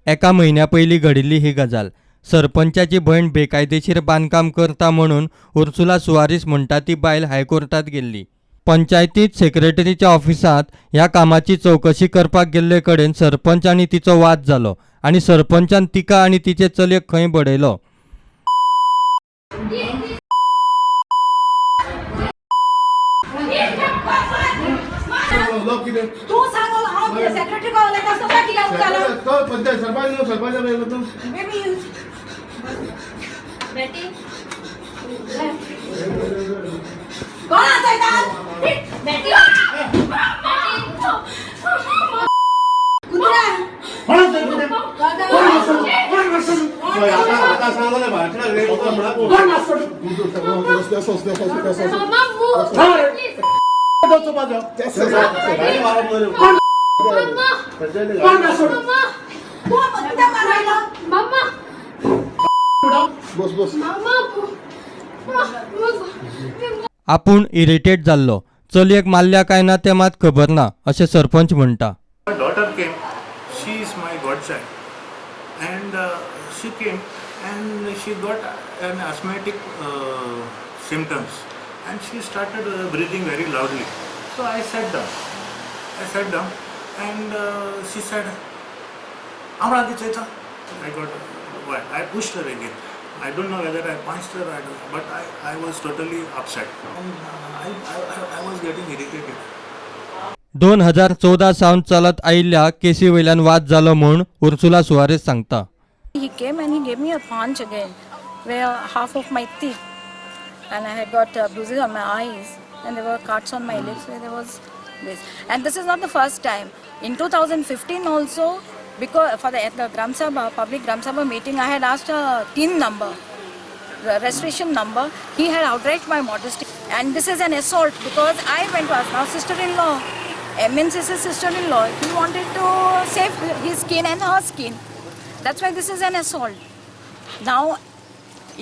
एका महिन्या पयलीं घडिल्ली ही गजाल. सरपंचाची भयण बेकायदेशीर बांदकाम करता म्हणून उर्सुला सुवारीस म्हणटा ती बायल हायकोर्टात गेल्ली. पंचायतीत सेक्रेटरीच्या ऑफिसात ह्या कामाची चवकशी करपाक गेल्ले कडेन सरपंच आनी तिचो वाद जालो आनी सरपंचान तिका आनी तिचे चलयेक खंय बडयलो. तू सांग हांव सेक्रेटरी पावले कसो काय किला उतालो तो पंचायत सरपंच बेबी बेटी कोण आहे इथं बेटी कुत्रा कोण आहे आता सांगले भाषण रे कोण आपूण इरिटेट जाल्लो. चलयेक मारल्या काय ना ते मात खबर ना अशें सरपंच म्हणटा. My daughter came. She is my godchild, and she came and she got an asthmatic symptoms, and she started breathing very loudly. So I sat down, and she said, "Amra dicheta." I got what? I pushed her again. I don't know whether I punched her, but I was totally upset, and I was getting irritated. 2014 सावन चलत आयिल्ल्या केसी वयल्यान वाद जालो म्हूण Ursula Soares सांगता. He came and he gave me a punch again, where half of my teeth, and I had got bruises on my eyes, and there were cuts on my lips where there was this. And this is not the first time. In 2015 also, because at the Gram Sabha, public Gram Sabha meeting, I had asked a TIN number, the registration number. He had outraged my modesty, and this is an assault because I went to ask my sister-in-law. MN's sister-in-law. He wanted to save his skin and her skin. That's why this is an assault. Now,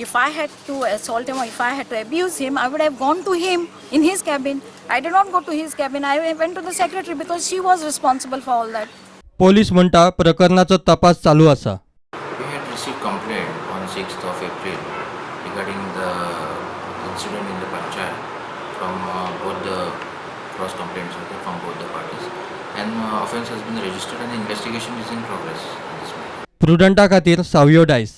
if I had to assault him or if I had to abuse him, I would have gone to him in his cabin. I did not go to his cabin. I went to the secretary because she was responsible for all that. Police म्हणटा प्रकरणाचो तपास चालू आसा. We had received complaint on 6th of April regarding the incident in the panchayat from both the cross complaints from both the parties, and offence has been registered and the investigation is in progress. प्रुडंटा खातीर सावयो DISE.